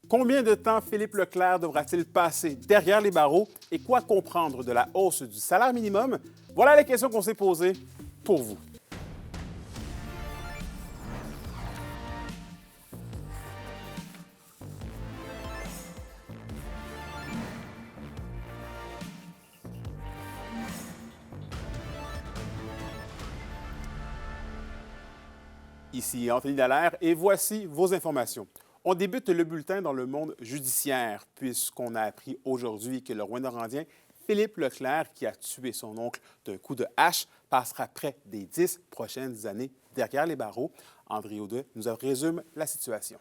Combien de temps Philippe Leclerc devra-t-il passer derrière les barreaux et quoi comprendre de la hausse du salaire minimum? Voilà les questions qu'on s'est posées pour vous. Ici Anthony Dallaire et voici vos informations. On débute le bulletin dans le monde judiciaire puisqu'on a appris aujourd'hui que le Rouyn-Norandien Philippe Leclerc, qui a tué son oncle d'un coup de hache, passera près des 10 prochaines années derrière les barreaux. André Audet nous résume la situation.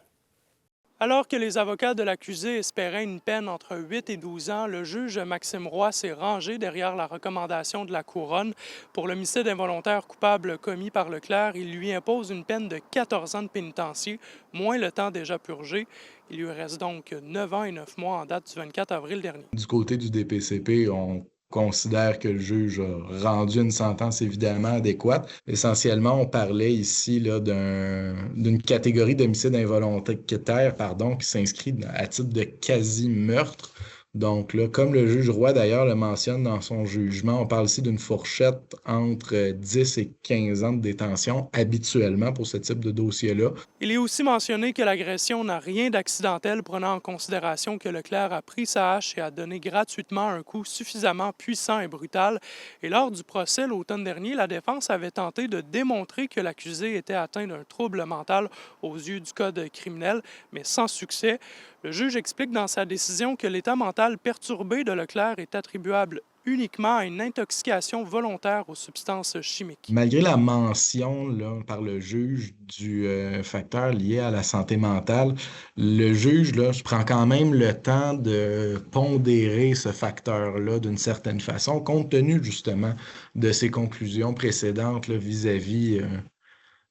Alors que les avocats de l'accusé espéraient une peine entre 8 et 12 ans, le juge Maxime Roy s'est rangé derrière la recommandation de la Couronne. Pour l'homicide involontaire coupable commis par Leclerc, il lui impose une peine de 14 ans de pénitencier, moins le temps déjà purgé. Il lui reste donc 9 ans et 9 mois en date du 24 avril dernier. Du côté du DPCP, on considère que le juge a rendu une sentence évidemment adéquate. Essentiellement, on parlait ici là, d'une catégorie d'homicide involontaire qui s'inscrit à titre de quasi-meurtre. Donc là, comme le juge Roy d'ailleurs le mentionne dans son jugement, on parle ici d'une fourchette entre 10 et 15 ans de détention habituellement pour ce type de dossier-là. Il est aussi mentionné que l'agression n'a rien d'accidentel, prenant en considération que Leclerc a pris sa hache et a donné gratuitement un coup suffisamment puissant et brutal. Et lors du procès l'automne dernier, la défense avait tenté de démontrer que l'accusé était atteint d'un trouble mental aux yeux du code criminel, mais sans succès. Le juge explique dans sa décision que l'état mental perturbé de Leclerc est attribuable uniquement à une intoxication volontaire aux substances chimiques. Malgré la mention là, par le juge du facteur lié à la santé mentale, le juge là, prend quand même le temps de pondérer ce facteur-là d'une certaine façon, compte tenu justement de ses conclusions précédentes là, vis-à-vis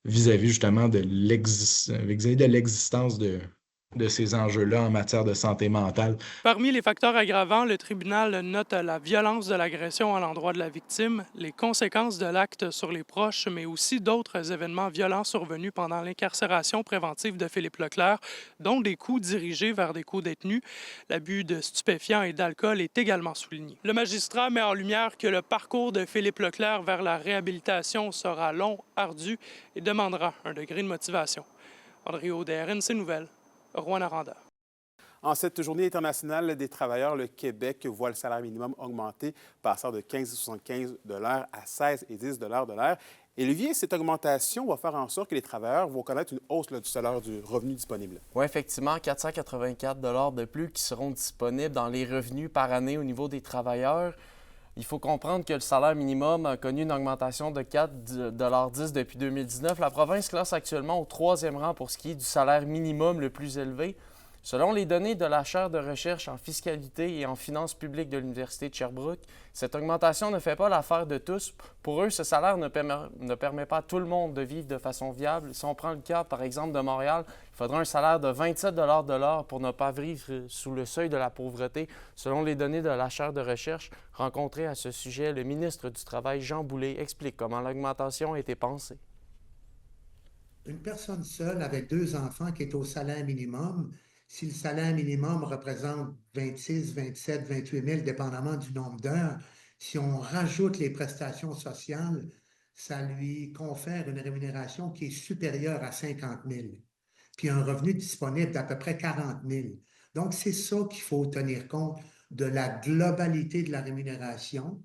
justement de l'existence de ces enjeux-là en matière de santé mentale. Parmi les facteurs aggravants, le tribunal note la violence de l'agression à l'endroit de la victime, les conséquences de l'acte sur les proches, mais aussi d'autres événements violents survenus pendant l'incarcération préventive de Philippe Leclerc, dont des coups dirigés vers des co-détenus. L'abus de stupéfiants et d'alcool est également souligné. Le magistrat met en lumière que le parcours de Philippe Leclerc vers la réhabilitation sera long, ardu et demandera un degré de motivation. André Audet, RNC Nouvelles, Rouyn-Noranda. En cette journée internationale des travailleurs, le Québec voit le salaire minimum augmenter, passant de 15,75 $ à 16,10 $ de l'heure. Et Olivier, cette augmentation va faire en sorte que les travailleurs vont connaître une hausse du salaire du revenu disponible. Oui, effectivement, 484 $ de plus qui seront disponibles dans les revenus par année au niveau des travailleurs. Il faut comprendre que le salaire minimum a connu une augmentation de 4,10 $ depuis 2019. La province classe actuellement au 3e rang pour ce qui est du salaire minimum le plus élevé. Selon les données de la chaire de recherche en fiscalité et en finances publiques de l'Université de Sherbrooke, cette augmentation ne fait pas l'affaire de tous. Pour eux, ce salaire ne permet pas à tout le monde de vivre de façon viable. Si on prend le cas, par exemple, de Montréal, il faudra un salaire de 27 $ de l'heure pour ne pas vivre sous le seuil de la pauvreté, selon les données de la chaire de recherche. Rencontré à ce sujet, le ministre du Travail, Jean Boulet, explique comment l'augmentation a été pensée. Une personne seule avec 2 enfants qui est au salaire minimum, si le salaire minimum représente 26, 27, 28 000, dépendamment du nombre d'heures, si on rajoute les prestations sociales, ça lui confère une rémunération qui est supérieure à 50 000, puis un revenu disponible d'à peu près 40 000. Donc, c'est ça qu'il faut tenir compte de la globalité de la rémunération.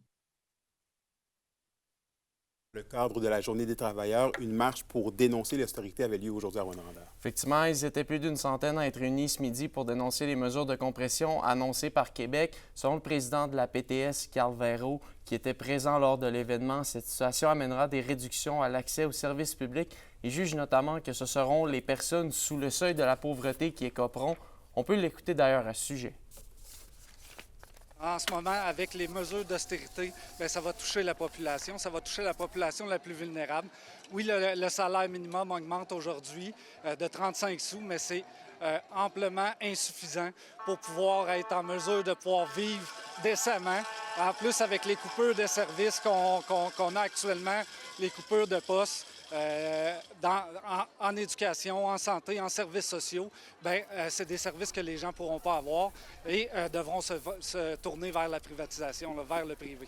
Le cadre de la Journée des travailleurs, une marche pour dénoncer l'austérité avait lieu aujourd'hui à Rouyn-Noranda. Effectivement, ils étaient plus d'une centaine à être réunis ce midi pour dénoncer les mesures de compression annoncées par Québec. Selon le président de la PTS, Carl Véro, qui était présent lors de l'événement, cette situation amènera des réductions à l'accès aux services publics. Il juge notamment que ce seront les personnes sous le seuil de la pauvreté qui écoperont. On peut l'écouter d'ailleurs à ce sujet. En ce moment, avec les mesures d'austérité, ça va toucher la population. Ça va toucher la population la plus vulnérable. Oui, le salaire minimum augmente aujourd'hui de 35 sous, mais c'est amplement insuffisant pour pouvoir être en mesure de pouvoir vivre décemment. En plus, avec les coupures de services qu'on a actuellement, les coupures de postes, en éducation, en santé, en services sociaux, c'est des services que les gens ne pourront pas avoir et devront se tourner vers la privatisation, là, vers le privé.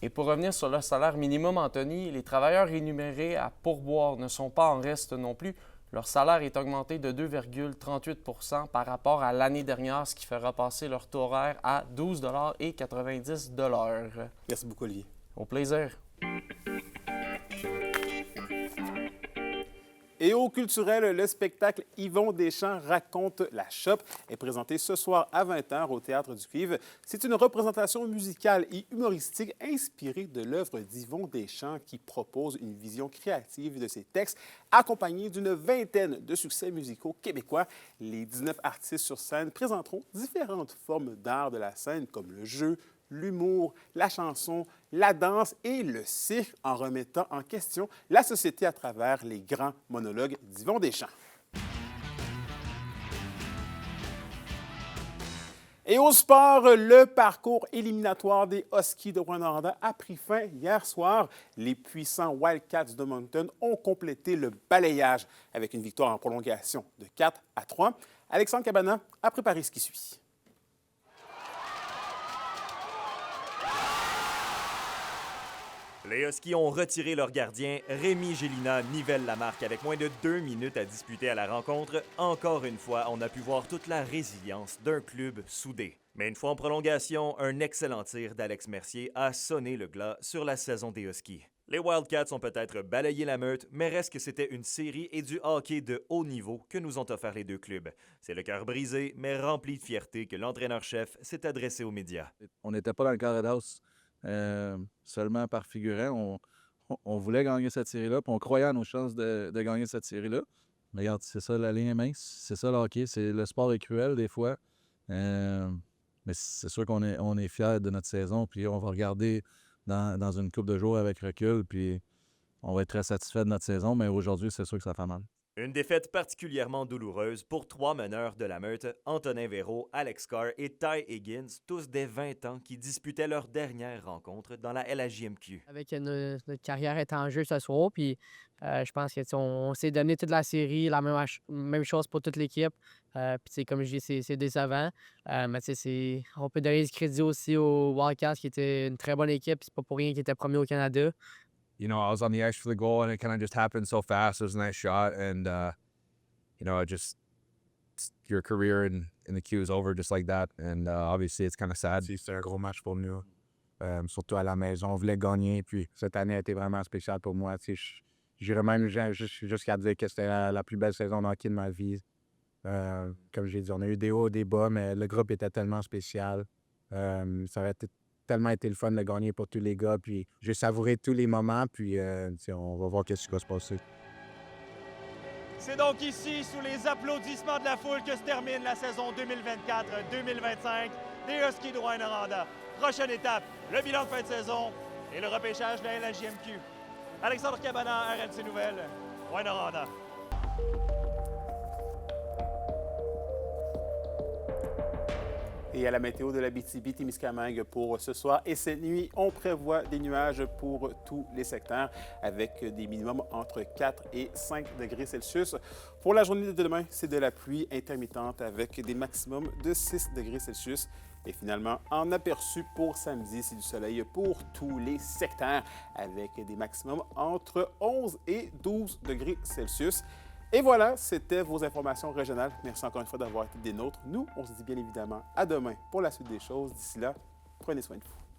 Et pour revenir sur le salaire minimum, Anthony, les travailleurs rémunérés à pourboire ne sont pas en reste non plus. Leur salaire est augmenté de 2,38 % par rapport à l'année dernière, ce qui fera passer leur taux horaire à 12,90 $. Merci beaucoup, Olivier. Au plaisir. Et au culturel, le spectacle Yvon Deschamps raconte la Shop est présenté ce soir à 20h au Théâtre du Cuivre. C'est une représentation musicale et humoristique inspirée de l'œuvre d'Yvon Deschamps qui propose une vision créative de ses textes, accompagnée d'une vingtaine de succès musicaux québécois. Les 19 artistes sur scène présenteront différentes formes d'art de la scène comme le jeu, l'humour, la chanson, la danse et le cirque en remettant en question la société à travers les grands monologues d'Yvon Deschamps. Et au sport, le parcours éliminatoire des Huskies de Rouyn-Noranda a pris fin hier soir. Les puissants Wildcats de Moncton ont complété le balayage avec une victoire en prolongation de 4-3. Alexandre Cabana a préparé ce qui suit. Les Huskies ont retiré leur gardien. Rémi Gélina nivelle la marque avec moins de 2 minutes à disputer à la rencontre. Encore une fois, on a pu voir toute la résilience d'un club soudé. Mais une fois en prolongation, un excellent tir d'Alex Mercier a sonné le glas sur la saison des Huskies. Les Wildcats ont peut-être balayé la meute, mais reste que c'était une série et du hockey de haut niveau que nous ont offert les deux clubs. C'est le cœur brisé, mais rempli de fierté que l'entraîneur-chef s'est adressé aux médias. On n'était pas dans le carré d'as. Seulement par figurant, on voulait gagner cette série-là, puis on croyait à nos chances de gagner cette série-là. Mais regarde, c'est ça, la ligne est mince, c'est ça le hockey, le sport est cruel des fois. Mais c'est sûr qu'on est fiers de notre saison, puis on va regarder dans une couple de jours avec recul, puis on va être très satisfait de notre saison, mais aujourd'hui, c'est sûr que ça fait mal. Une défaite particulièrement douloureuse pour 3 meneurs de la meute, Antonin Véraud, Alex Carr et Ty Higgins, tous des 20 ans qui disputaient leur dernière rencontre dans la LHJMQ. Avec notre carrière est en jeu ce soir, puis je pense qu'on s'est donné toute la série, la même chose pour toute l'équipe. Puis comme je dis, c'est décevant. Mais on peut donner du crédit aussi aux Wildcats, qui était une très bonne équipe. C'est pas pour rien qu'ils étaient premiers au Canada. You know, I was on the ice for the goal, and it kind of just happened so fast. It was a nice shot, and you know, your career in the queue is over just like that. And obviously, it's kind of sad. C'est un gros match pour nous, surtout à la maison. On voulait gagner, puis cette année a été vraiment spéciale pour moi. J'irais même jusqu'à dire que c'était la plus belle saison de hockey de ma vie. Comme j'ai dit, on a eu des hauts, des bas, mais le groupe était tellement spécial. Ça aurait tellement été le fun de gagner pour tous les gars, puis j'ai savouré tous les moments, puis on va voir qu'est-ce qui va se passer. C'est donc ici, sous les applaudissements de la foule, que se termine la saison 2024-2025 des Huskies de Rouyn-Noranda. Prochaine étape, le bilan de fin de saison et le repêchage de la LHJMQ. Alexandre Cabana, RMC Nouvelles, Rouyn-Noranda. Et à la météo de l'Abitibi-Témiscamingue pour ce soir et cette nuit, on prévoit des nuages pour tous les secteurs avec des minimums entre 4 et 5 degrés Celsius. Pour la journée de demain, c'est de la pluie intermittente avec des maximums de 6 degrés Celsius. Et finalement, en aperçu pour samedi, c'est du soleil pour tous les secteurs avec des maximums entre 11 et 12 degrés Celsius. Et voilà, c'était vos informations régionales. Merci encore une fois d'avoir été des nôtres. Nous, on se dit bien évidemment à demain pour la suite des choses. D'ici là, prenez soin de vous.